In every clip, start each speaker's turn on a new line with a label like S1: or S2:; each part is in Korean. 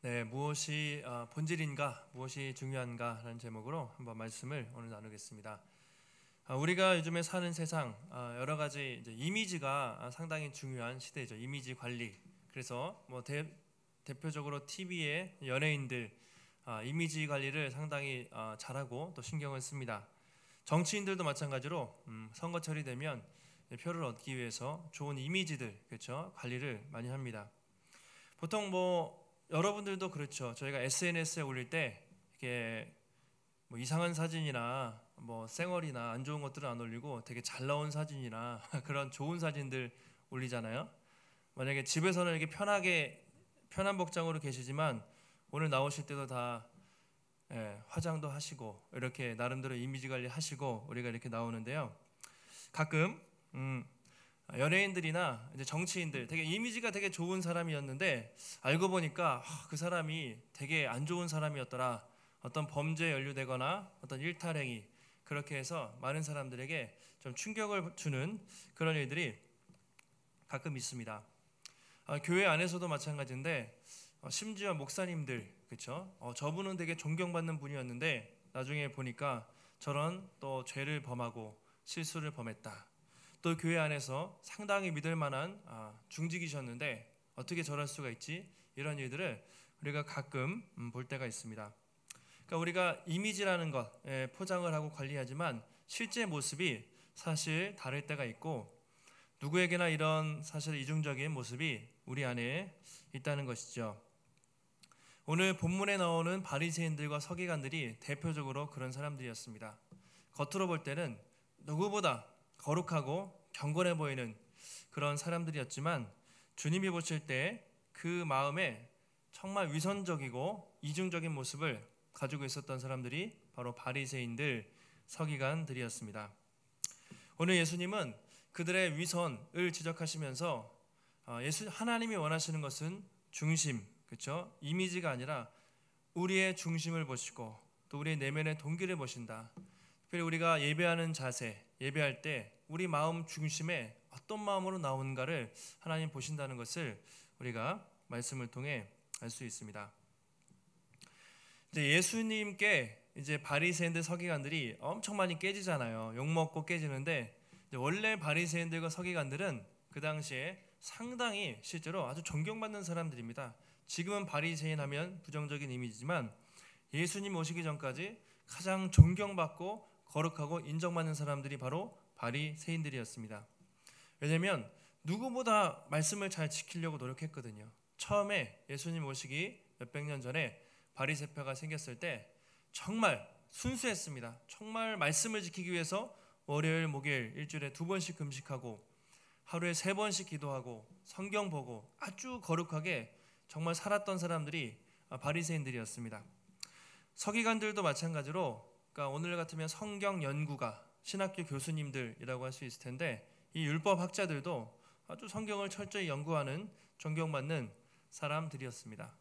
S1: 네, 무엇이 본질인가, 무엇이 중요한가라는 제목으로 한번 말씀을 오늘 나누겠습니다. 우리가 요즘에 사는 세상 여러 가지 이제 이미지가 상당히 중요한 시대죠. 이미지 관리. 그래서 뭐 대표적으로 TV의 연예인들 이미지 관리를 상당히 잘하고 또 신경을 씁니다. 정치인들도 마찬가지로 선거철이 되면 표를 얻기 위해서 좋은 이미지들, 그렇죠, 관리를 많이 합니다. 보통 뭐 여러분들도 그렇죠. 저희가 SNS에 올릴 때 이게 뭐 이상한 사진이나 뭐 쌩얼이나 안 좋은 것들은 안 올리고 되게 잘 나온 사진이나 그런 좋은 사진들 올리잖아요. 만약에 집에서는 이렇게 편하게 편한 복장으로 계시지만 오늘 나오실 때도 다 화장도 하시고 이렇게 나름대로 이미지 관리 하시고 우리가 이렇게 나오는데요. 가끔 연예인들이나 이제 정치인들 되게 이미지가 되게 좋은 사람이었는데 알고 보니까 그 사람이 되게 안 좋은 사람이었더라. 어떤 범죄에 연루되거나 어떤 일탈행위 그렇게 해서 많은 사람들에게 좀 충격을 주는 그런 일들이 가끔 있습니다. 교회 안에서도 마찬가지인데 심지어 목사님들 그렇죠? 저분은 되게 존경받는 분이었는데 나중에 보니까 저런 또 죄를 범하고 실수를 범했다. 또 교회 안에서 상당히 믿을 만한 중직이셨는데 어떻게 저럴 수가 있지? 이런 일들을 우리가 가끔 볼 때가 있습니다. 그러니까 우리가 이미지라는 것 포장을 하고 관리하지만 실제 모습이 사실 다를 때가 있고 누구에게나 이런 사실 이중적인 모습이 우리 안에 있다는 것이죠. 오늘 본문에 나오는 바리새인들과 서기관들이 대표적으로 그런 사람들이었습니다. 겉으로 볼 때는 누구보다 거룩하고 경건해 보이는 그런 사람들이었지만 주님이 보실 때 그 마음에 정말 위선적이고 이중적인 모습을 가지고 있었던 사람들이 바로 바리새인들, 서기관들이었습니다. 오늘 예수님은 그들의 위선을 지적하시면서 하나님이 원하시는 것은 중심, 그렇죠? 이미지가 아니라 우리의 중심을 보시고 또 우리의 내면의 동기를 보신다. 특별히 우리가 예배하는 자세, 예배할 때 우리 마음 중심에 어떤 마음으로 나오는가를 하나님 보신다는 것을 우리가 말씀을 통해 알 수 있습니다. 이제 예수님께 이제 바리새인들 서기관들이 엄청 많이 깨지잖아요. 욕 먹고 깨지는데 원래 바리새인들과 서기관들은 그 당시에 상당히 실제로 아주 존경받는 사람들입니다. 지금은 바리새인 하면 부정적인 이미지지만 예수님 오시기 전까지 가장 존경받고 거룩하고 인정받는 사람들이 바로 바리새인들이었습니다. 왜냐하면 누구보다 말씀을 잘 지키려고 노력했거든요. 처음에 예수님 오시기 몇백 년 전에 바리새파가 생겼을 때 정말 순수했습니다. 정말 말씀을 지키기 위해서 월요일, 목요일 일주일에 2번씩 금식하고 하루에 3번씩 기도하고 성경 보고 아주 거룩하게 정말 살았던 사람들이 바리새인들이었습니다. 서기관들도 마찬가지로 그러니까 오늘 같으면 성경 연구가 신학교 교수님들이라고 할 수 있을 텐데 이 율법 학자들도 아주 성경을 철저히 연구하는 존경받는 사람들이었습니다.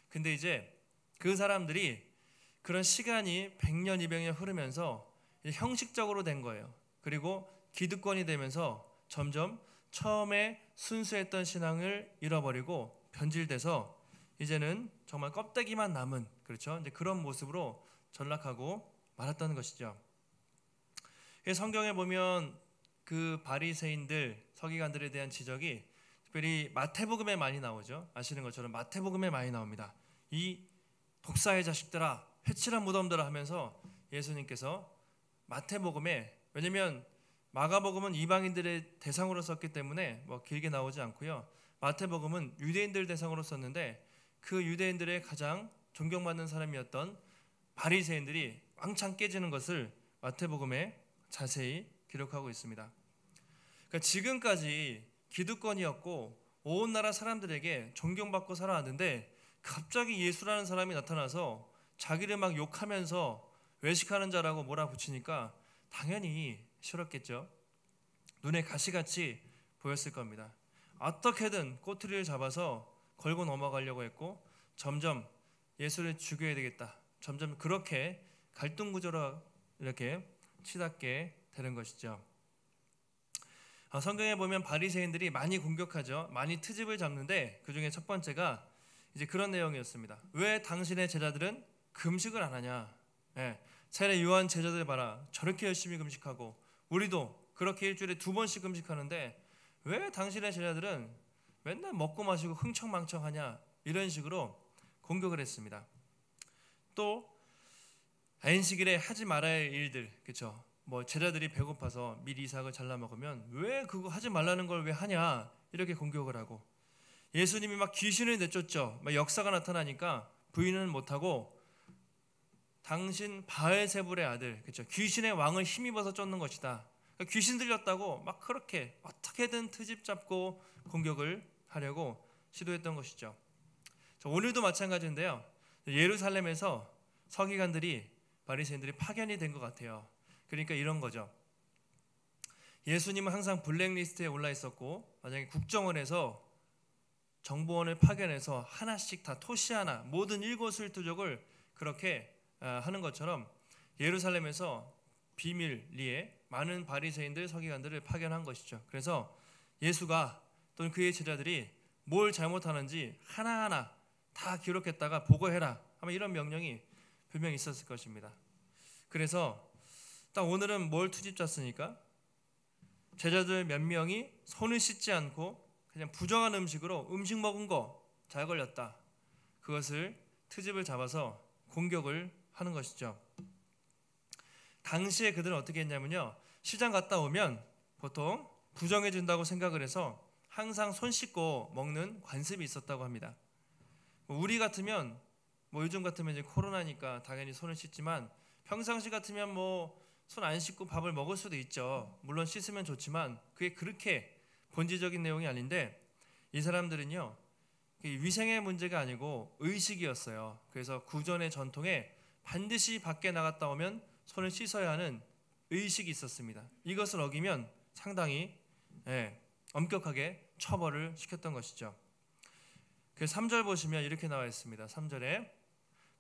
S1: 근데 이제 그 사람들이 그런 시간이 100년, 200년 흐르면서 형식적으로 된 거예요. 그리고 기득권이 되면서 점점 처음에 순수했던 신앙을 잃어버리고 변질돼서 이제는 정말 껍데기만 남은 그렇죠. 이제 그런 모습으로 전락하고 말았다는 것이죠. 성경에 보면 그 바리새인들, 서기관들에 대한 지적이 특별히 마태복음에 많이 나오죠. 아시는 것처럼 마태복음에 많이 나옵니다. 이 독사의 자식들아, 회칠한 무덤들아 하면서 예수님께서 마태복음에 왜냐면 마가복음은 이방인들의 대상으로 썼기 때문에 뭐 길게 나오지 않고요. 마태복음은 유대인들 대상으로 썼는데 그 유대인들의 가장 존경받는 사람이었던 바리새인들이 왕창 깨지는 것을 마태복음에 자세히 기록하고 있습니다. 그러니까 지금까지 기득권이었고 온 나라 사람들에게 존경받고 살아왔는데 갑자기 예수라는 사람이 나타나서 자기를 막 욕하면서 외식하는 자라고 몰아붙이니까 당연히 싫었겠죠. 눈에 가시같이 보였을 겁니다. 어떻게든 꼬투리를 잡아서 걸고 넘어가려고 했고 점점 예수를 죽여야 되겠다. 점점 그렇게 갈등 구조로 이렇게 치닫게 되는 것이죠. 성경에 보면 바리새인들이 많이 공격하죠. 많이 트집을 잡는데 그 중에 첫 번째가 이제 그런 내용이었습니다. 왜 당신의 제자들은 금식을 안 하냐? 세례 요한 제자들 봐라, 저렇게 열심히 금식하고 우리도 그렇게 일주일에 2번씩 금식하는데 왜 당신의 제자들은 맨날 먹고 마시고 흥청망청하냐? 이런 식으로 공격을 했습니다. 또 안식일에 하지 말아야 할 일들, 그렇죠? 뭐 제자들이 배고파서 미리 이삭을 잘라 먹으면 왜 그거 하지 말라는 걸 왜 하냐? 이렇게 공격을 하고, 예수님이 막 귀신을 내쫓죠. 막 역사가 나타나니까 부인은 못하고 당신 바알세불의 아들, 그렇죠? 귀신의 왕을 힘입어서 쫓는 것이다. 그러니까 귀신 들렸다고 막 그렇게 어떻게든 트집 잡고 공격을 하려고 시도했던 것이죠. 오늘도 마찬가지인데요. 예루살렘에서 서기관들이 바리새인들이 파견이 된 것 같아요. 그러니까 이런 거죠. 예수님은 항상 블랙리스트에 올라 있었고, 만약에 국정원에서 정보원을 파견해서 하나씩 다 토시하나 모든 일거수일투족을 그렇게 하는 것처럼 예루살렘에서 비밀리에 많은 바리새인들, 서기관들을 파견한 것이죠. 그래서 예수가 또는 그의 제자들이 뭘 잘못하는지 하나하나 다 기록했다가 보고해라, 아마 이런 명령이 분명히 있었을 것입니다. 그래서 딱 오늘은 뭘 투집 짰습니까? 제자들 몇 명이 손을 씻지 않고 그냥 부정한 음식으로 음식 먹은 거 잘 걸렸다. 그것을 트집을 잡아서 공격을 하는 것이죠. 당시에 그들은 어떻게 했냐면요, 시장 갔다 오면 보통 부정해진다고 생각을 해서 항상 손 씻고 먹는 관습이 있었다고 합니다. 우리 같으면 요즘 같으면 이제 코로나니까 당연히 손을 씻지만 평상시 같으면 손 안 씻고 밥을 먹을 수도 있죠. 물론 씻으면 좋지만 그게 그렇게 본질적인 내용이 아닌데, 이 사람들은요 위생의 문제가 아니고 의식이었어요. 그래서 구전의 전통에 반드시 밖에 나갔다 오면 손을 씻어야 하는 의식이 있었습니다. 이것을 어기면 상당히 엄격하게 처벌을 시켰던 것이죠. 그 3절 보시면 이렇게 나와 있습니다. 3절에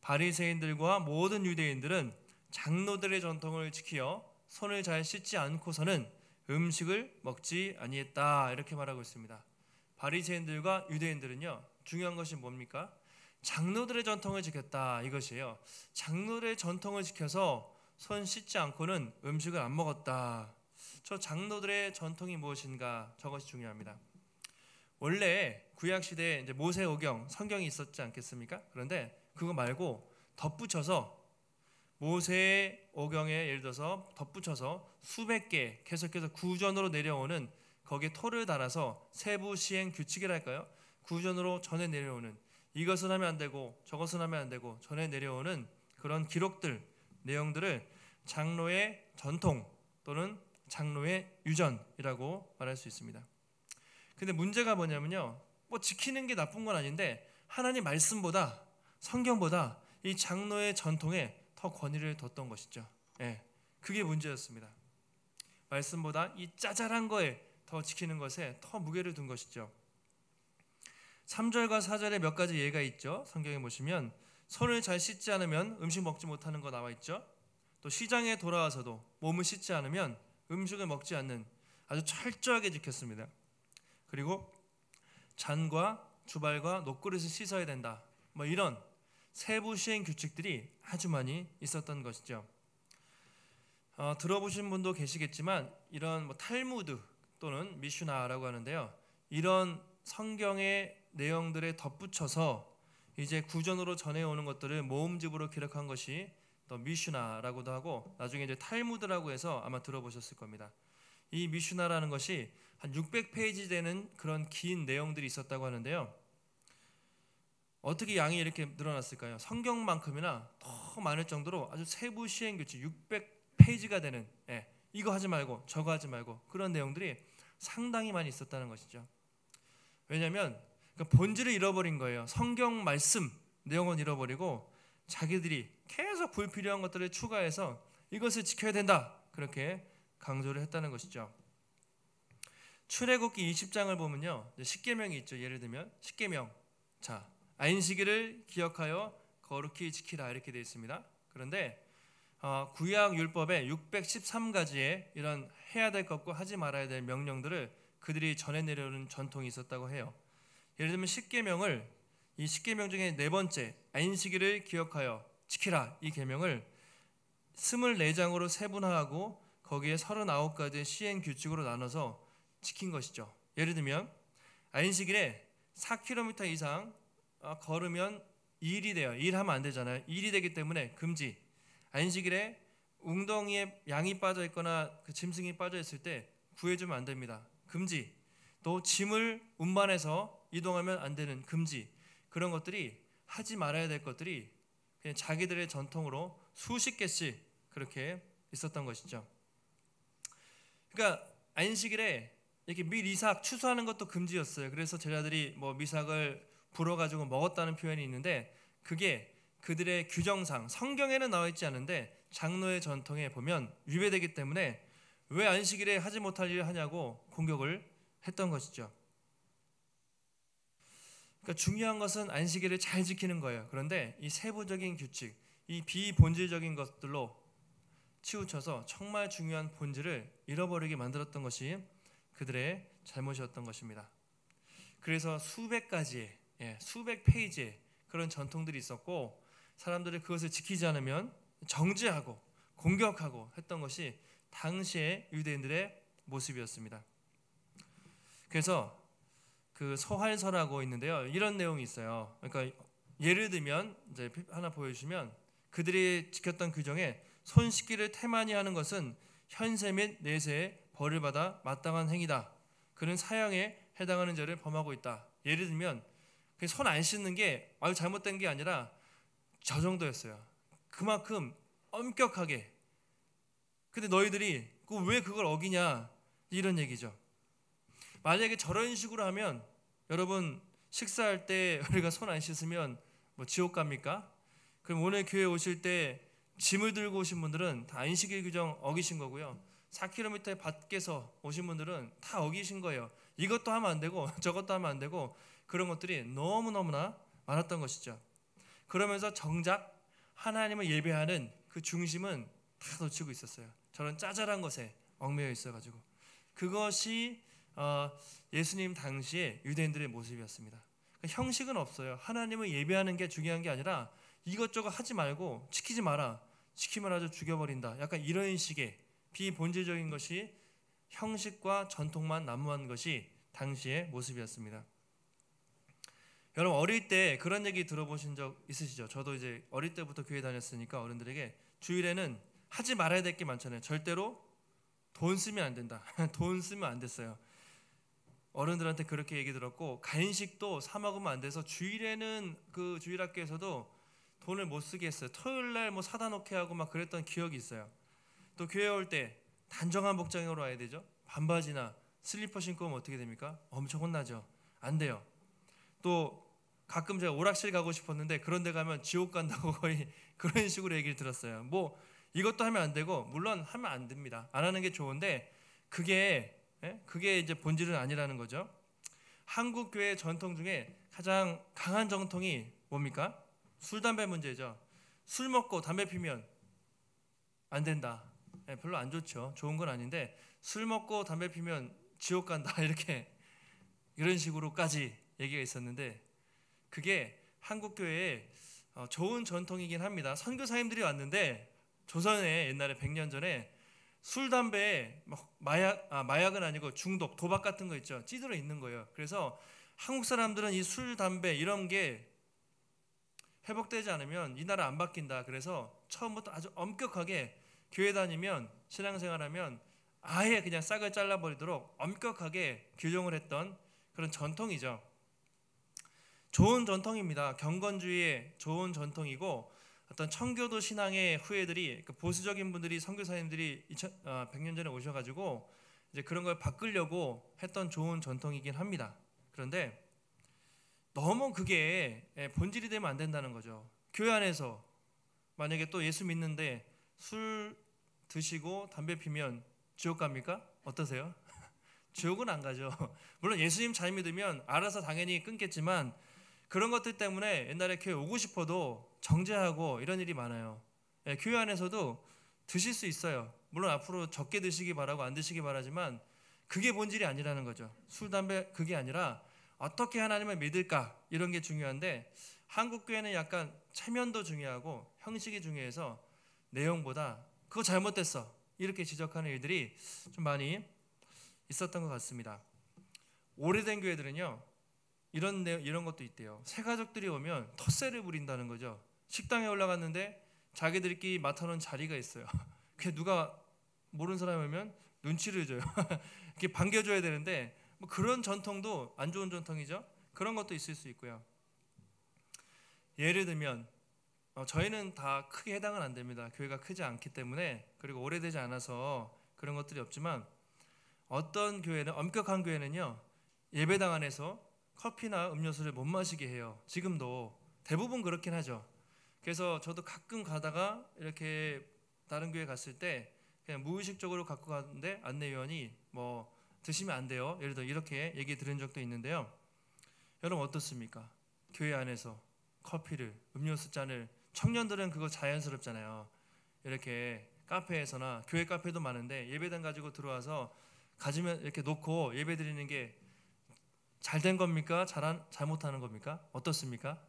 S1: 바리새인들과 모든 유대인들은 장로들의 전통을 지키어 손을 잘 씻지 않고서는 음식을 먹지 아니했다, 이렇게 말하고 있습니다. 바리새인들과 유대인들은요, 중요한 것이 뭡니까? 장로들의 전통을 지켰다, 이것이에요. 장로들의 전통을 지켜서 손 씻지 않고는 음식을 안 먹었다. 저 장로들의 전통이 무엇인가, 저것이 중요합니다. 원래 구약 시대에 이제 모세오경 성경이 있었지 않겠습니까? 그런데 그거 말고 덧붙여서 모세의 오경에 예를 들어서 덧붙여서 수백 개 계속해서 구전으로 내려오는, 거기에 토를 달아서 세부 시행 규칙이랄까요? 구전으로 전해 내려오는, 이것은 하면 안 되고 저것은 하면 안 되고 전해 내려오는 그런 기록들, 내용들을 장로의 전통 또는 장로의 유전이라고 말할 수 있습니다. 근데 문제가 뭐냐면요, 지키는 게 나쁜 건 아닌데 하나님 말씀보다, 성경보다 이 장로의 전통에 더 권위를 뒀던 것이죠. 그게 문제였습니다. 말씀보다 이 짜잘한 거에 더 지키는 것에 더 무게를 둔 것이죠. 3절과 4절에 몇 가지 예가 있죠. 성경에 보시면 손을 잘 씻지 않으면 음식 먹지 못하는 거 나와 있죠. 또 시장에 돌아와서도 몸을 씻지 않으면 음식을 먹지 않는, 아주 철저하게 지켰습니다. 그리고 잔과 주발과 녹그릇을 씻어야 된다, 이런 세부 시행 규칙들이 아주 많이 있었던 것이죠. 들어보신 분도 계시겠지만 이런 탈무드 또는 미슈나라고 하는데요, 이런 성경의 내용들에 덧붙여서 이제 구전으로 전해오는 것들을 모음집으로 기록한 것이 또 미슈나라고도 하고, 나중에 이제 탈무드라고 해서 아마 들어보셨을 겁니다. 이 미슈나라는 것이 한 600페이지 되는 그런 긴 내용들이 있었다고 하는데요, 어떻게 양이 이렇게 늘어났을까요? 성경만큼이나 더 많을 정도로 아주 세부 시행 규칙 600페이지가 되는, 이거 하지 말고 저거 하지 말고 그런 내용들이 상당히 많이 있었다는 것이죠. 왜냐하면 본질을 잃어버린 거예요. 성경 말씀 내용은 잃어버리고 자기들이 계속 불필요한 것들을 추가해서 이것을 지켜야 된다, 그렇게 강조를 했다는 것이죠. 출애굽기 20장을 보면요, 십계명이 있죠. 예를 들면 십계명, 자, 안식일을 기억하여 거룩히 지키라, 이렇게 되어 있습니다. 그런데 구약 율법에 613가지의 이런 해야 될 것과 하지 말아야 될 명령들을 그들이 전해 내려오는 전통이 있었다고 해요. 예를 들면 십계명을 이 10계명 중에 네 번째 안식일을 기억하여 지키라 이 계명을 24장으로 세분화하고 거기에 39가지의 시행 규칙으로 나눠서 지킨 것이죠. 예를 들면 안식일에 4km 이상 걸으면 일이 돼요. 일하면 안 되잖아요. 일이 되기 때문에 금지. 안식일에 웅덩이에 양이 빠져 있거나 그 짐승이 빠져 있을 때 구해주면 안 됩니다. 금지. 또 짐을 운반해서 이동하면 안 되는 금지. 그런 것들이 하지 말아야 될 것들이 그냥 자기들의 전통으로 수십 개씩 그렇게 있었던 것이죠. 그러니까 안식일에 이렇게 밀이삭 추수하는 것도 금지였어요. 그래서 제자들이 뭐 미삭을 불어가지고 먹었다는 표현이 있는데 그게 그들의 규정상 성경에는 나와 있지 않은데 장로의 전통에 보면 위배되기 때문에 왜 안식일에 하지 못할 일을 하냐고 공격을 했던 것이죠. 그러니까 중요한 것은 안식일을 잘 지키는 거예요. 그런데 이 세부적인 규칙, 이 비본질적인 것들로 치우쳐서 정말 중요한 본질을 잃어버리게 만들었던 것이 그들의 잘못이었던 것입니다. 그래서 수백 가지의 수백 페이지의 그런 전통들이 있었고 사람들이 그것을 지키지 않으면 정죄하고 공격하고 했던 것이 당시의 유대인들의 모습이었습니다. 그래서 그 서활서라고 있는데요. 이런 내용이 있어요. 그러니까 예를 들면 이제 하나 보여주시면 그들이 지켰던 규정에 손 씻기를 태만히 하는 것은 현세 및 내세에 벌을 받아 마땅한 행위다. 그는 사형에 해당하는 죄를 범하고 있다. 예를 들면 손 안 씻는 게 아주 잘못된 게 아니라 저 정도였어요. 그만큼 엄격하게. 근데 너희들이 왜 그걸 어기냐 이런 얘기죠. 만약에 저런 식으로 하면 여러분 식사할 때 우리가 손 안 씻으면 뭐 지옥 갑니까? 그럼 오늘 교회 오실 때 짐을 들고 오신 분들은 다 안식일 규정 어기신 거고요. 4km 밖에서 오신 분들은 다 어기신 거예요. 이것도 하면 안 되고 저것도 하면 안 되고 그런 것들이 너무너무나 많았던 것이죠. 그러면서 정작 하나님을 예배하는 그 중심은 다 놓치고 있었어요. 저런 짜잘한 것에 얽매여 있어가지고 그것이 예수님 당시의 유대인들의 모습이었습니다. 그러니까 형식은 없어요. 하나님을 예배하는 게 중요한 게 아니라 이것저것 하지 말고 지키지 마라. 지키면 아주 죽여버린다. 약간 이런 식의 비본질적인 것이 형식과 전통만 난무한 것이 당시의 모습이었습니다. 여러분 어릴 때 그런 얘기 들어보신 적 있으시죠? 저도 이제 어릴 때부터 교회 다녔으니까 어른들에게 주일에는 하지 말아야 될 게 많잖아요. 절대로 돈 쓰면 안 된다. 돈 쓰면 안 됐어요. 어른들한테 그렇게 얘기 들었고 간식도 사 먹으면 안 돼서 주일에는 그 주일학교에서도 돈을 못 쓰게 했어요. 토요일 날 뭐 사다 놓게 하고 막 그랬던 기억이 있어요. 또 교회 올 때 단정한 복장으로 와야 되죠. 반바지나 슬리퍼 신고 오면 어떻게 됩니까? 엄청 혼나죠. 안 돼요. 또 가끔 제가 오락실 가고 싶었는데 그런 데 가면 지옥 간다고 거의 그런 식으로 얘기를 들었어요. 뭐 이것도 하면 안 되고 물론 하면 안 됩니다. 안 하는 게 좋은데 그게 이제 본질은 아니라는 거죠. 한국 교회 전통 중에 가장 강한 전통이 뭡니까? 술 담배 문제죠. 술 먹고 담배 피면 안 된다. 별로 안 좋죠. 좋은 건 아닌데 술 먹고 담배 피면 지옥 간다. 이렇게 이런 식으로까지 얘기가 있었는데 그게 한국 교회의 좋은 전통이긴 합니다. 선교사님들이 왔는데 조선에 옛날에 100년 전에 술, 담배에 마약은 아니고 중독, 도박 같은 거 있죠. 찌들어 있는 거예요. 그래서 한국 사람들은 이 술, 담배 이런 게 회복되지 않으면 이 나라 안 바뀐다. 그래서 처음부터 아주 엄격하게 교회 다니면 신앙생활하면 아예 그냥 싹을 잘라버리도록 엄격하게 규정을 했던 그런 전통이죠. 좋은 전통입니다. 경건주의의 좋은 전통이고 어떤 청교도 신앙의 후예들이 보수적인 분들이 선교사님들이 100년 전에 오셔가지고 이제 그런 걸 바꾸려고 했던 좋은 전통이긴 합니다. 그런데 너무 그게 본질이 되면 안 된다는 거죠. 교회 안에서 만약에 또 예수 믿는데 술 드시고 담배 피면 지옥 갑니까? 어떠세요? 지옥은 안 가죠. 물론 예수님 잘 믿으면 알아서 당연히 끊겠지만 그런 것들 때문에 옛날에 교회 오고 싶어도 정죄하고 이런 일이 많아요. 교회 안에서도 드실 수 있어요. 물론 앞으로 적게 드시기 바라고 안 드시기 바라지만 그게 본질이 아니라는 거죠. 술, 담배 그게 아니라 어떻게 하나님을 믿을까 이런 게 중요한데 한국 교회는 약간 체면도 중요하고 형식이 중요해서 내용보다 그거 잘못됐어 이렇게 지적하는 일들이 좀 많이 있었던 것 같습니다. 오래된 교회들은요 이런 것도 있대요. 새 가족들이 오면 텃세를 부린다는 거죠. 식당에 올라갔는데 자기들끼리 맡아놓은 자리가 있어요. 그 누가 모르는 사람이 오면 눈치를 줘요. 이렇게 반겨줘야 되는데 뭐 그런 전통도 안 좋은 전통이죠. 그런 것도 있을 수 있고요. 예를 들면 저희는 다 크게 해당은 안 됩니다. 교회가 크지 않기 때문에 그리고 오래되지 않아서 그런 것들이 없지만 어떤 교회는 엄격한 교회는요 예배당 안에서 커피나 음료수를 못 마시게 해요. 지금도 대부분 그렇긴 하죠. 그래서 저도 가끔 가다가 이렇게 다른 교회 갔을 때 그냥 무의식적으로 갖고 가는데 안내위원이 뭐 드시면 안 돼요. 예를 들어 이렇게 얘기 들은 적도 있는데요. 여러분 어떻습니까? 교회 안에서 커피를 음료수 잔을 청년들은 그거 자연스럽잖아요. 이렇게 카페에서나 교회 카페도 많은데 예배당 가지고 들어와서 가지면 이렇게 놓고 예배 드리는 게 잘된 겁니까? 잘못하는 겁니까? 어떻습니까?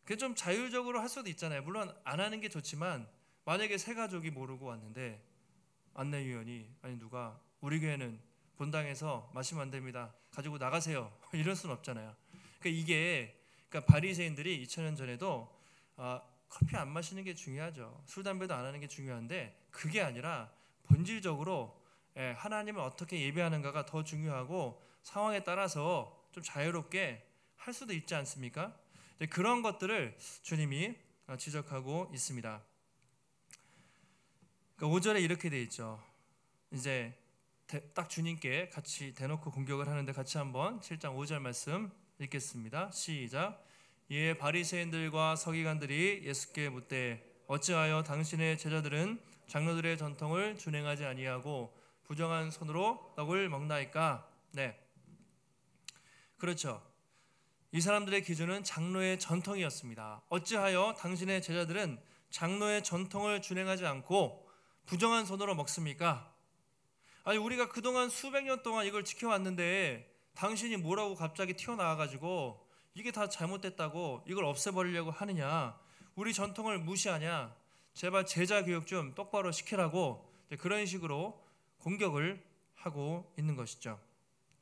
S1: 그게 좀 자율적으로 할 수도 있잖아요. 물론 안 하는 게 좋지만 만약에 새 가족이 모르고 왔는데 안내위원이 아니 누가 우리 교회는 본당에서 마시면 안 됩니다. 가지고 나가세요. 이럴 수는 없잖아요. 그러니까 바리새인들이 2000년 전에도 커피 안 마시는 게 중요하죠. 술 담배도 안 하는 게 중요한데 그게 아니라 본질적으로 하나님을 어떻게 예배하는가가 더 중요하고 상황에 따라서 좀 자유롭게 할 수도 있지 않습니까? 그런 것들을 주님이 지적하고 있습니다. 그러니까 5절에 이렇게 돼 있죠. 이제 딱 주님께 같이 대놓고 공격을 하는데 같이 한번 7장 5절 말씀 읽겠습니다. 시작. 이에 바리새인들과 서기관들이 예수께 묻되 어찌하여 당신의 제자들은 장로들의 전통을 준행하지 아니하고 부정한 손으로 떡을 먹나이까? 네, 그렇죠. 이 사람들의 기준은 장로의 전통이었습니다. 어찌하여 당신의 제자들은 장로의 전통을 준행하지 않고 부정한 손으로 먹습니까? 아니 우리가 그동안 수백 년 동안 이걸 지켜왔는데 당신이 뭐라고 갑자기 튀어나와가지고 이게 다 잘못됐다고 이걸 없애버리려고 하느냐? 우리 전통을 무시하냐? 제발 제자 교육 좀 똑바로 시키라고 그런 식으로 공격을 하고 있는 것이죠.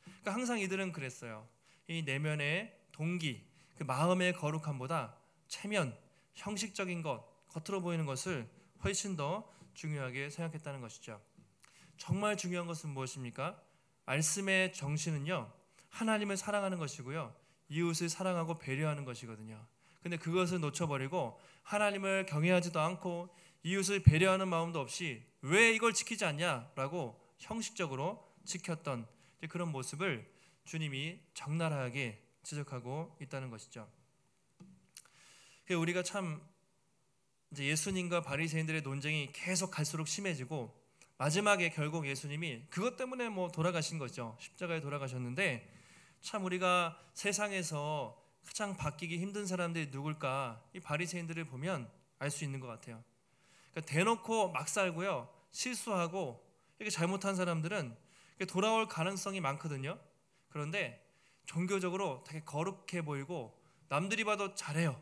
S1: 그러니까 항상 이들은 그랬어요. 이 내면의 동기, 그 마음의 거룩함보다 체면, 형식적인 것, 겉으로 보이는 것을 훨씬 더 중요하게 생각했다는 것이죠. 정말 중요한 것은 무엇입니까? 말씀의 정신은요, 하나님을 사랑하는 것이고요, 이웃을 사랑하고 배려하는 것이거든요. 근데 그것을 놓쳐버리고 하나님을 경외하지도 않고 이웃을 배려하는 마음도 없이 왜 이걸 지키지 않냐라고 형식적으로 지켰던 그런 모습을 주님이 적나라하게 지적하고 있다는 것이죠. 우리가 참 이제 예수님과 바리새인들의 논쟁이 계속 갈수록 심해지고 마지막에 결국 예수님이 그것 때문에 돌아가신 거죠. 십자가에 돌아가셨는데 참 우리가 세상에서 가장 바뀌기 힘든 사람들이 누굴까? 이 바리새인들을 보면 알 수 있는 것 같아요. 그러니까 대놓고 막 살고요, 실수하고 이렇게 잘못한 사람들은 돌아올 가능성이 많거든요. 그런데 종교적으로 되게 거룩해 보이고 남들이 봐도 잘해요.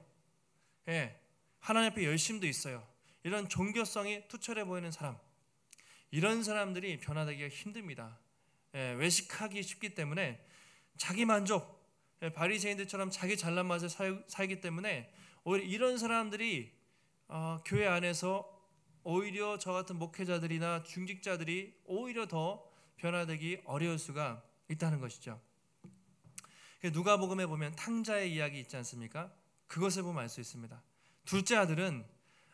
S1: 하나님 앞에 열심도 있어요. 이런 종교성이 투철해 보이는 사람, 이런 사람들이 변화되기가 힘듭니다. 외식하기 쉽기 때문에 자기 만족, 바리새인들처럼 자기 잘난 맛에 살기 때문에 오히려 이런 사람들이 교회 안에서 오히려 저 같은 목회자들이나 중직자들이 오히려 더 변화되기 어려울 수가 있다는 것이죠. 누가복음에 보면 탕자의 이야기 있지 않습니까? 그것을 보면 알 수 있습니다. 둘째 아들은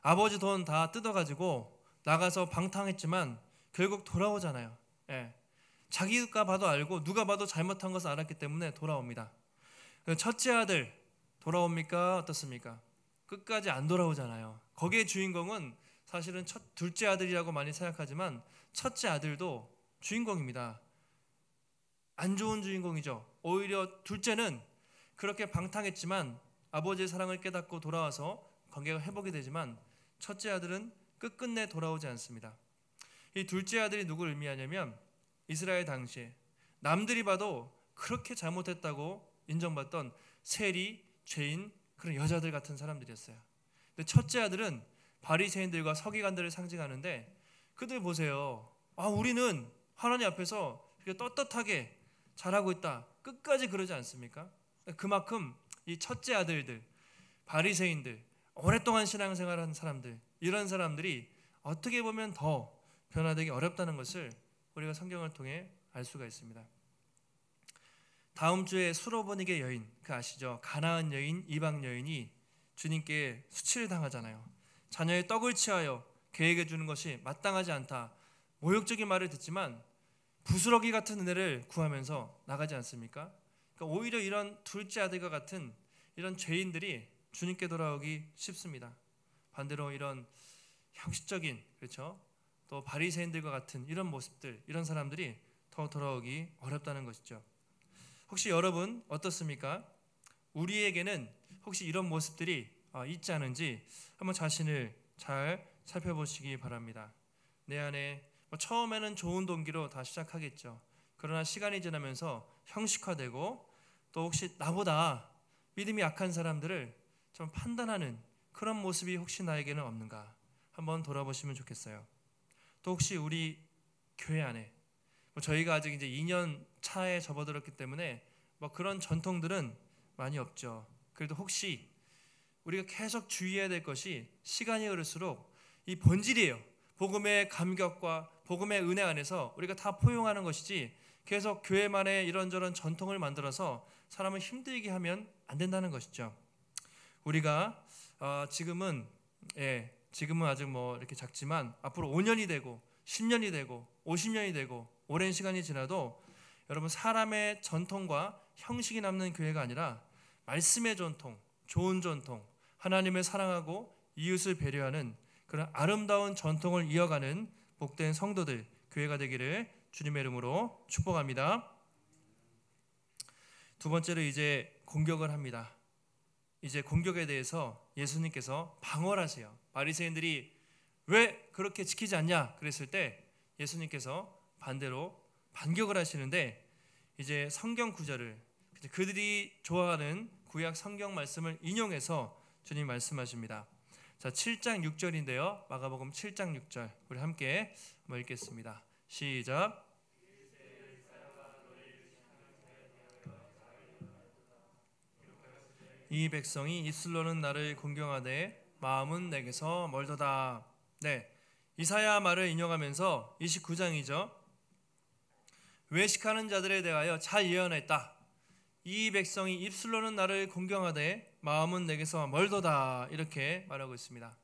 S1: 아버지 돈 다 뜯어가지고 나가서 방탕했지만 결국 돌아오잖아요. 자기가 봐도 알고 누가 봐도 잘못한 것을 알았기 때문에 돌아옵니다. 첫째 아들 돌아옵니까? 어떻습니까? 끝까지 안 돌아오잖아요. 거기에 주인공은 사실은 둘째 아들이라고 많이 생각하지만 첫째 아들도 주인공입니다. 안 좋은 주인공이죠. 오히려 둘째는 그렇게 방탕했지만 아버지의 사랑을 깨닫고 돌아와서 관계가 회복이 되지만 첫째 아들은 끝끝내 돌아오지 않습니다. 이 둘째 아들이 누구를 의미하냐면 이스라엘 당시에 남들이 봐도 그렇게 잘못했다고 인정받던 세리, 죄인, 그런 여자들 같은 사람들이었어요. 근데 첫째 아들은 바리새인들과 서기관들을 상징하는데 그들 보세요. 우리는 하나님 앞에서 이렇게 떳떳하게 잘하고 있다. 끝까지 그러지 않습니까? 그만큼 이 첫째 아들들, 바리새인들, 오랫동안 신앙생활한 사람들, 이런 사람들이 어떻게 보면 더 변화되기 어렵다는 것을 우리가 성경을 통해 알 수가 있습니다. 다음 주에 수로보니게 여인, 그 아시죠? 가나안 여인, 이방 여인이 주님께 수치를 당하잖아요. 자녀의 떡을 취하여 그에게 주는 것이 마땅하지 않다. 모욕적인 말을 듣지만 부스러기 같은 은혜를 구하면서 나가지 않습니까? 그러니까 오히려 이런 둘째 아들과 같은 이런 죄인들이 주님께 돌아오기 쉽습니다. 반대로 이런 형식적인, 그렇죠? 또 바리새인들과 같은 이런 모습들, 이런 사람들이 더 돌아오기 어렵다는 것이죠. 혹시 여러분 어떻습니까? 우리에게는 혹시 이런 모습들이 있지 않은지 한번 자신을 잘 살펴보시기 바랍니다. 내 안에 처음에는 좋은 동기로 다 시작하겠죠. 그러나 시간이 지나면서 형식화되고 또 혹시 나보다 믿음이 약한 사람들을 좀 판단하는 그런 모습이 혹시 나에게는 없는가 한번 돌아보시면 좋겠어요. 또 혹시 우리 교회 안에 저희가 아직 이제 2년 차에 접어들었기 때문에 그런 전통들은 많이 없죠. 그래도 혹시 우리가 계속 주의해야 될 것이 시간이 흐를수록 이 본질이에요. 복음의 감격과 복음의 은혜 안에서 우리가 다 포용하는 것이지 계속 교회만의 이런저런 전통을 만들어서 사람을 힘들게 하면 안 된다는 것이죠. 우리가 지금은 아직 이렇게 작지만 앞으로 5년이 되고 10년이 되고 50년이 되고 오랜 시간이 지나도 여러분 사람의 전통과 형식이 남는 교회가 아니라 말씀의 전통, 좋은 전통, 하나님을 사랑하고 이웃을 배려하는 그런 아름다운 전통을 이어가는 복된 성도들, 교회가 되기를 주님의 이름으로 축복합니다. 두 번째로 이제 공격을 합니다. 이제 공격에 대해서 예수님께서 방어하세요. 바리새인들이 왜 그렇게 지키지 않냐 그랬을 때 예수님께서 반대로 반격을 하시는데 이제 성경 구절을 그들이 좋아하는 구약 성경 말씀을 인용해서 주님 말씀하십니다. 자, 7장 6절인데요. 마가복음 7장 6절 우리 함께 한번 읽겠습니다. 시작. 이 백성이 입술로는 나를 공경하되 마음은 내게서 멀도다. 네, 이사야 말을 인용하면서 29장이죠. 외식하는 자들에 대하여 잘 예언했다. 이 백성이 입술로는 나를 공경하되 마음은 내게서 멀도다. 이렇게 말하고 있습니다.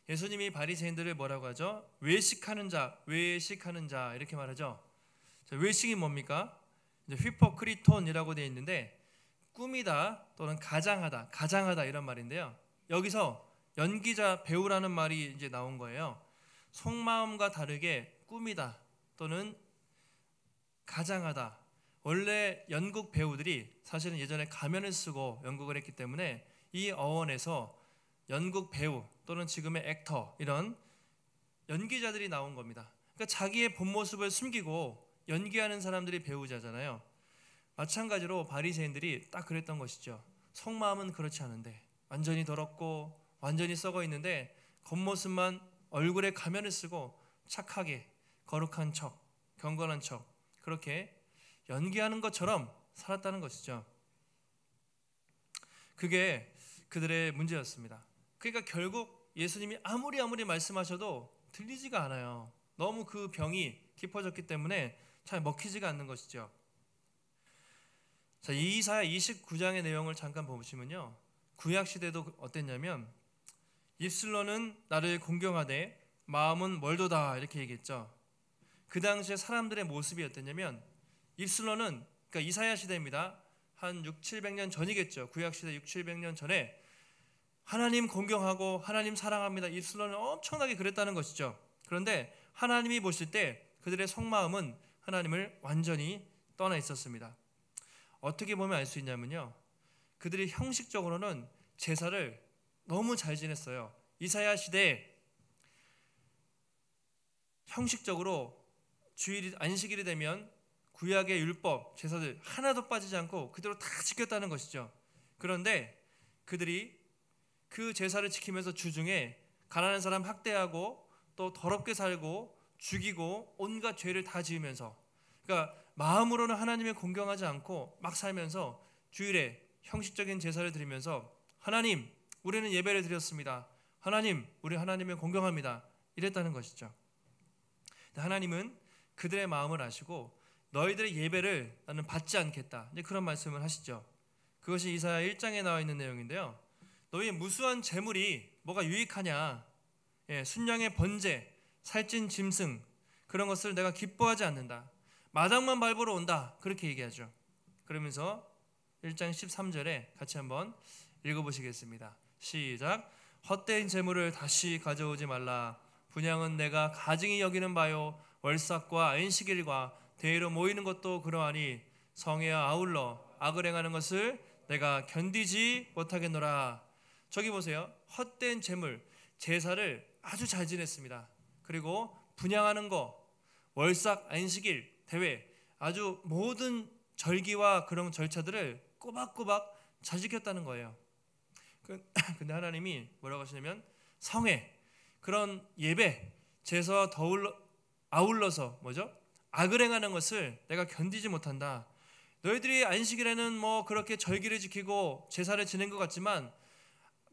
S1: 예수님이 바리새인들을 뭐라고 하죠? 외식하는 자, 외식하는 자 이렇게 말하죠. 자, 외식이 뭡니까? 이제 휘포크리톤이라고 되어 있는데 꾸미다 또는 가장하다 이런 말인데요. 여기서 연기자, 배우라는 말이 이제 나온 거예요. 속마음과 다르게 꾸미다 또는 가장하다. 원래 연극 배우들이 사실은 예전에 가면을 쓰고 연극을 했기 때문에 이 어원에서 연극 배우 또는 지금의 액터 이런 연기자들이 나온 겁니다. 그러니까 자기의 본 모습을 숨기고 연기하는 사람들이 배우자잖아요. 마찬가지로 바리새인들이 딱 그랬던 것이죠. 속마음은 그렇지 않은데 완전히 더럽고 완전히 썩어 있는데 겉모습만 얼굴에 가면을 쓰고 착하게 거룩한 척, 경건한 척 그렇게 연기하는 것처럼 살았다는 것이죠. 그게 그들의 문제였습니다. 그러니까 결국 예수님이 아무리 말씀하셔도 들리지가 않아요. 너무 그 병이 깊어졌기 때문에 잘 먹히지가 않는 것이죠. 자, 이사야 29장의 내용을 잠깐 보시면요. 구약 시대도 어땠냐면 입술로는 나를 공경하되 마음은 멀도다 이렇게 얘기했죠. 그 당시에 사람들의 모습이 어땠냐면 입술로는 그러니까 이사야 시대입니다. 한 600-700년 전이겠죠. 구약 시대 600-700년 전에 하나님 공경하고 하나님 사랑합니다. 입술로는 엄청나게 그랬다는 것이죠. 그런데 하나님이 보실 때 그들의 속마음은 하나님을 완전히 떠나 있었습니다. 어떻게 보면 알 수 있냐면요. 그들이 형식적으로는 제사를 너무 잘 지냈어요. 이사야 시대에 형식적으로 주일이 안식일이 되면 구약의 율법 제사들 하나도 빠지지 않고 그대로 다 지켰다는 것이죠. 그런데 그들이 그 제사를 지키면서 주중에 가난한 사람 학대하고 또 더럽게 살고 죽이고 온갖 죄를 다 지으면서, 그러니까 마음으로는 하나님을 공경하지 않고 막 살면서 주일에 형식적인 제사를 드리면서 하나님 우리는 예배를 드렸습니다, 하나님 우리 하나님을 공경합니다 이랬다는 것이죠. 하나님은 그들의 마음을 아시고 너희들의 예배를 나는 받지 않겠다, 이제 그런 말씀을 하시죠. 그것이 이사야 1장에 나와 있는 내용인데요. 너희의 무수한 재물이 뭐가 유익하냐, 순양의 번제, 살찐 짐승 그런 것을 내가 기뻐하지 않는다, 마당만 밟으러 온다, 그렇게 얘기하죠. 그러면서 1장 13절에 같이 한번 읽어보시겠습니다. 시작. 헛된 재물을 다시 가져오지 말라. 분향은 내가 가증히 여기는 바요, 월삭과 안식일과 대회로 모이는 것도 그러하니 성회와 아울러 악을 행하는 것을 내가 견디지 못하겠노라. 저기 보세요. 헛된 재물, 제사를 아주 잘 지냈습니다. 그리고 분향하는 거, 월삭, 안식일, 대회, 아주 모든 절기와 그런 절차들을 꼬박꼬박 잘 지켰다는 거예요. 근데 하나님이 뭐라고 하시냐면 성회, 그런 예배, 제사와 아울러서 뭐죠? 악을 행하는 것을 내가 견디지 못한다. 너희들이 안식일에는 뭐 그렇게 절기를 지키고 제사를 지낸 것 같지만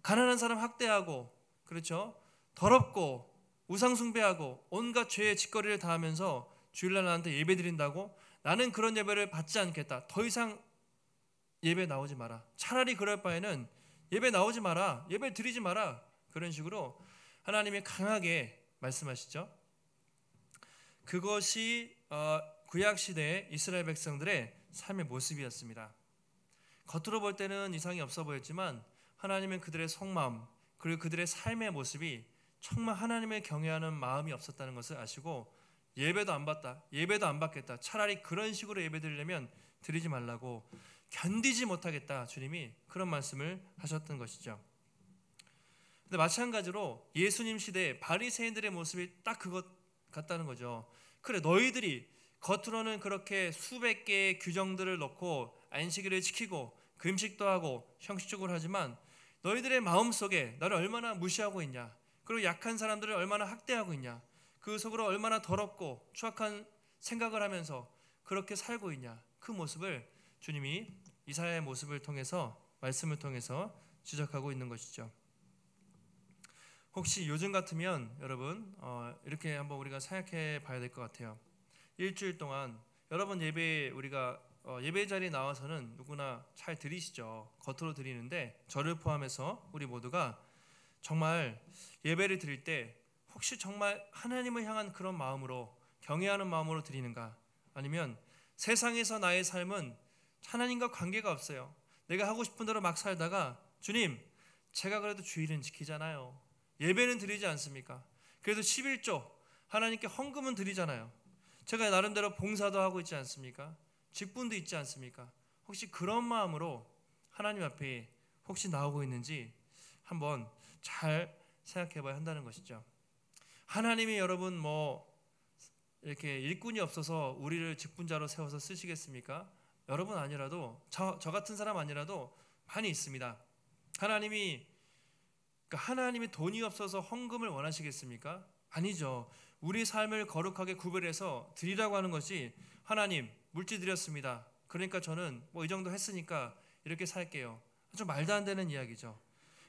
S1: 가난한 사람 학대하고, 그렇죠? 더럽고 우상 숭배하고 온갖 죄의 짓거리를 다하면서 주일날 나한테 예배 드린다고? 나는 그런 예배를 받지 않겠다. 더 이상 예배 나오지 마라. 차라리 그럴 바에는 예배 나오지 마라. 예배 드리지 마라. 그런 식으로 하나님이 강하게 말씀하시죠. 그것이 구약시대의 이스라엘 백성들의 삶의 모습이었습니다. 겉으로 볼 때는 이상이 없어 보였지만 하나님은 그들의 속마음 그리고 그들의 삶의 모습이 정말 하나님을 경외하는 마음이 없었다는 것을 아시고 예배도 안 받다, 예배도 안 받겠다, 차라리 그런 식으로 예배 드리려면 드리지 말라고, 견디지 못하겠다, 주님이 그런 말씀을 하셨던 것이죠. 근데 마찬가지로 예수님 시대의 바리새인들의 모습이 딱 그것 같다는 거죠. 그래, 너희들이 겉으로는 그렇게 수백 개의 규정들을 넣고 안식일을 지키고 금식도 하고 형식적으로 하지만 너희들의 마음속에 나를 얼마나 무시하고 있냐, 그리고 약한 사람들을 얼마나 학대하고 있냐, 그 속으로 얼마나 더럽고 추악한 생각을 하면서 그렇게 살고 있냐, 그 모습을 주님이 이사야의 모습을 통해서, 말씀을 통해서 지적하고 있는 것이죠. 혹시 요즘 같으면 여러분 이렇게 한번 우리가 생각해 봐야 될 것 같아요. 일주일 동안 여러분 예배, 우리가 예배 자리에 나와서는 누구나 잘 드리시죠. 겉으로 드리는데 저를 포함해서 우리 모두가 정말 예배를 드릴 때 혹시 정말 하나님을 향한 그런 마음으로, 경외하는 마음으로 드리는가, 아니면 세상에서 나의 삶은 하나님과 관계가 없어요, 내가 하고 싶은 대로 막 살다가 주님 제가 그래도 주일은 지키잖아요, 예배는 드리지 않습니까? 그래도 11조 하나님께 헌금은 드리잖아요, 제가 나름대로 봉사도 하고 있지 않습니까? 직분도 있지 않습니까? 혹시 그런 마음으로 하나님 앞에 혹시 나오고 있는지 한번 잘 생각해 봐야 한다는 것이죠. 하나님이 여러분 뭐 이렇게 일꾼이 없어서 우리를 직분자로 세워서 쓰시겠습니까? 여러분 아니라도 저 같은 사람 아니라도 많이 있습니다. 하나님이 돈이 없어서 헌금을 원하시겠습니까? 아니죠. 우리 삶을 거룩하게 구별해서 드리라고 하는 것이, 하나님 물질 드렸습니다, 그러니까 저는 뭐 이 정도 했으니까 이렇게 살게요. 아주 말도 안 되는 이야기죠.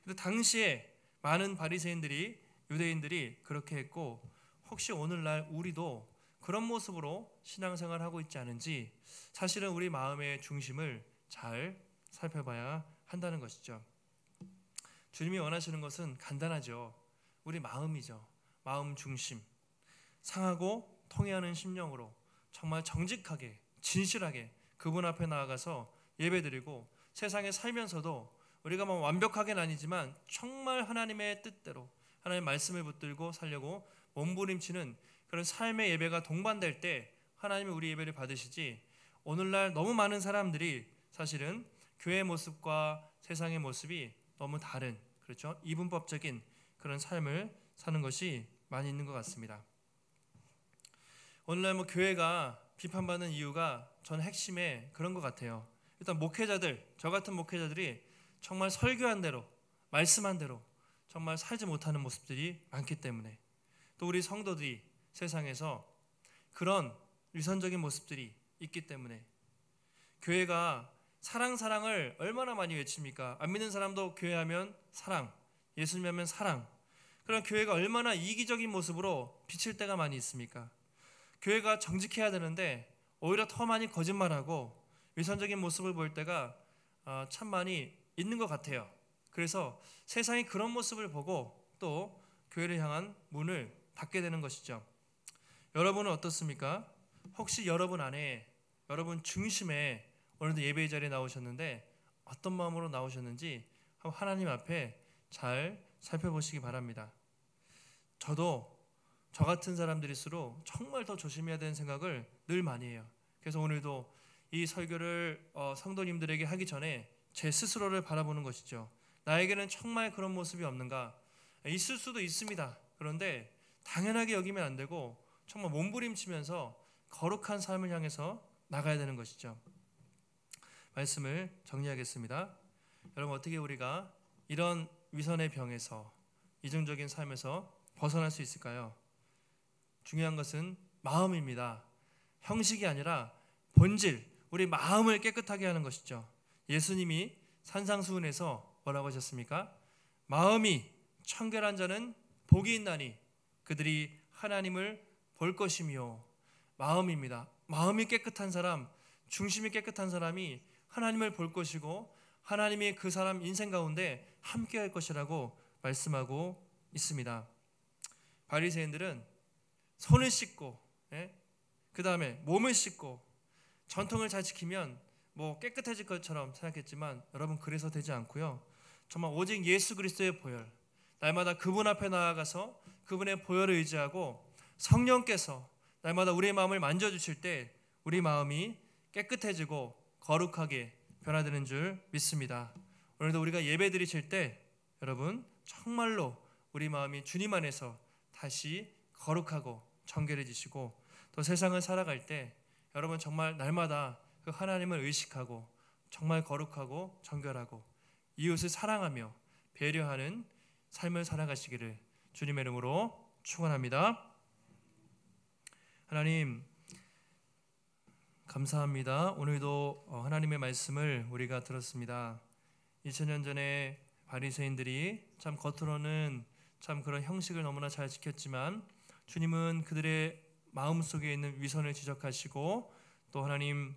S1: 근데 당시에 많은 바리새인들이, 유대인들이 그렇게 했고, 혹시 오늘날 우리도 그런 모습으로 신앙생활하고 있지 않은지 사실은 우리 마음의 중심을 잘 살펴봐야 한다는 것이죠. 주님이 원하시는 것은 간단하죠. 우리 마음이죠. 마음 중심, 상하고 통회하는 심령으로 정말 정직하게 진실하게 그분 앞에 나아가서 예배드리고, 세상에 살면서도 우리가 뭐 완벽하게는 아니지만 정말 하나님의 뜻대로 하나님의 말씀을 붙들고 살려고 몸부림치는 그런 삶의 예배가 동반될 때 하나님이 우리 예배를 받으시지, 오늘날 너무 많은 사람들이 사실은 교회의 모습과 세상의 모습이 너무 다른, 그렇죠? 이분법적인 그런 삶을 사는 것이 많이 있는 것 같습니다. 오늘날 뭐 교회가 비판받는 이유가 저는 핵심에 그런 것 같아요. 일단 목회자들, 저 같은 목회자들이 정말 설교한 대로, 말씀한 대로 정말 살지 못하는 모습들이 많기 때문에, 또 우리 성도들이 세상에서 그런 위선적인 모습들이 있기 때문에, 교회가 사랑을 얼마나 많이 외칩니까? 안 믿는 사람도 교회하면 사랑, 예수님 하면 사랑. 그런 교회가 얼마나 이기적인 모습으로 비칠 때가 많이 있습니까? 교회가 정직해야 되는데 오히려 더 많이 거짓말하고 위선적인 모습을 볼 때가 참 많이 있는 것 같아요. 그래서 세상이 그런 모습을 보고 또 교회를 향한 문을 닫게 되는 것이죠. 여러분은 어떻습니까? 혹시 여러분 안에, 여러분 중심에 오늘도 예배의 자리에 나오셨는데 어떤 마음으로 나오셨는지 하나님 앞에 잘 살펴보시기 바랍니다. 저도 저 같은 사람들일수록 정말 더 조심해야 되는 생각을 늘 많이 해요. 그래서 오늘도 이 설교를 성도님들에게 하기 전에 제 스스로를 바라보는 것이죠. 나에게는 정말 그런 모습이 없는가? 있을 수도 있습니다. 그런데 당연하게 여기면 안 되고 정말 몸부림치면서 거룩한 삶을 향해서 나가야 되는 것이죠. 말씀을 정리하겠습니다. 여러분, 어떻게 우리가 이런 위선의 병에서, 이중적인 삶에서 벗어날 수 있을까요? 중요한 것은 마음입니다. 형식이 아니라 본질, 우리 마음을 깨끗하게 하는 것이죠. 예수님이 산상수훈에서 뭐라고 하셨습니까? 마음이 청결한 자는 복이 있나니 그들이 하나님을 볼 것이며. 마음입니다. 마음이 깨끗한 사람, 중심이 깨끗한 사람이 하나님을 볼 것이고 하나님이 그 사람 인생 가운데 함께할 것이라고 말씀하고 있습니다. 바리새인들은 손을 씻고, 그 다음에 몸을 씻고 전통을 잘 지키면 뭐 깨끗해질 것처럼 생각했지만 여러분, 그래서 되지 않고요. 정말 오직 예수 그리스도의 보혈, 날마다 그분 앞에 나아가서 그분의 보혈을 의지하고 성령께서 날마다 우리의 마음을 만져주실 때 우리 마음이 깨끗해지고 거룩하게 변화되는 줄 믿습니다. 오늘도 우리가 예배 드리실 때 여러분 정말로 우리 마음이 주님 안에서 다시 거룩하고 정결해지시고, 또 세상을 살아갈 때 여러분 정말 날마다 그 하나님을 의식하고 정말 거룩하고 정결하고 이웃을 사랑하며 배려하는 삶을 살아가시기를 주님의 이름으로 축원합니다. 하나님 감사합니다. 오늘도 하나님의 말씀을 우리가 들었습니다. 2000년 전에 바리새인들이 참 겉으로는 참 그런 형식을 너무나 잘 지켰지만 주님은 그들의 마음속에 있는 위선을 지적하시고 또 하나님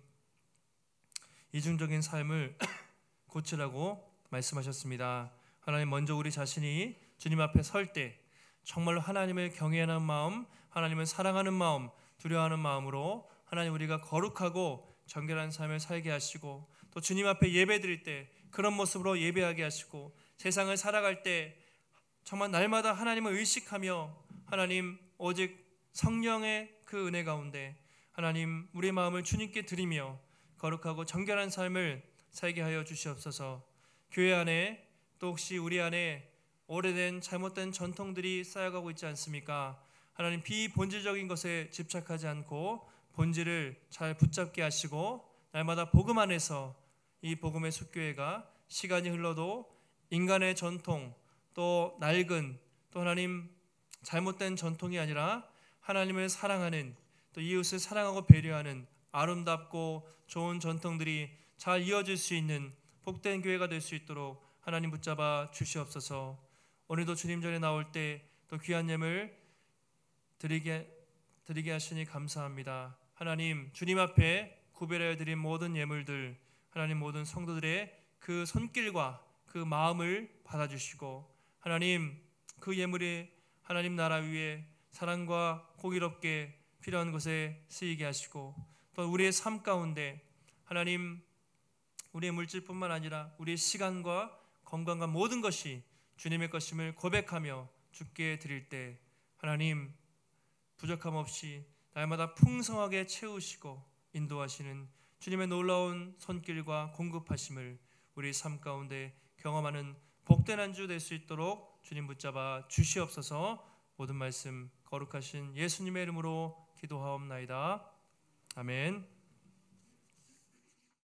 S1: 이중적인 삶을 고치라고 말씀하셨습니다. 하나님, 먼저 우리 자신이 주님 앞에 설 때 정말로 하나님을 경외하는 마음, 하나님을 사랑하는 마음, 두려워하는 마음으로 하나님 우리가 거룩하고 정결한 삶을 살게 하시고, 또 주님 앞에 예배 드릴 때 그런 모습으로 예배하게 하시고, 세상을 살아갈 때 정말 날마다 하나님을 의식하며 하나님 오직 성령의 그 은혜 가운데 하나님 우리의 마음을 주님께 드리며 거룩하고 정결한 삶을 살게 하여 주시옵소서. 교회 안에 또 혹시 우리 안에 오래된 잘못된 전통들이 쌓여가고 있지 않습니까? 하나님, 비본질적인 것에 집착하지 않고 본질을 잘 붙잡게 하시고 날마다 복음 안에서 이 복음의 숫교회가 시간이 흘러도 인간의 전통 또 낡은 또 하나님 잘못된 전통이 아니라 하나님을 사랑하는, 또 이웃을 사랑하고 배려하는 아름답고 좋은 전통들이 잘 이어질 수 있는 복된 교회가 될 수 있도록 하나님 붙잡아 주시옵소서. 오늘도 주님 전에 나올 때 또 귀한 예물 드리게 하시니 감사합니다. 하나님, 주님 앞에 구별하여 드린 모든 예물들, 하나님 모든 성도들의 그 손길과 그 마음을 받아주시고 하나님 그 예물이 하나님 나라 위에 사랑과 공의롭게 필요한 것에 쓰이게 하시고, 또 우리의 삶 가운데 하나님 우리의 물질뿐만 아니라 우리의 시간과 건강과 모든 것이 주님의 것임을 고백하며 주께 드릴 때 하나님 부족함 없이 날마다 풍성하게 채우시고 인도하시는 주님의 놀라운 손길과 공급하심을 우리 삶 가운데 경험하는 복된 한 주 될 수 있도록 주님 붙잡아 주시옵소서. 모든 말씀 거룩하신 예수님의 이름으로 기도하옵나이다. 아멘.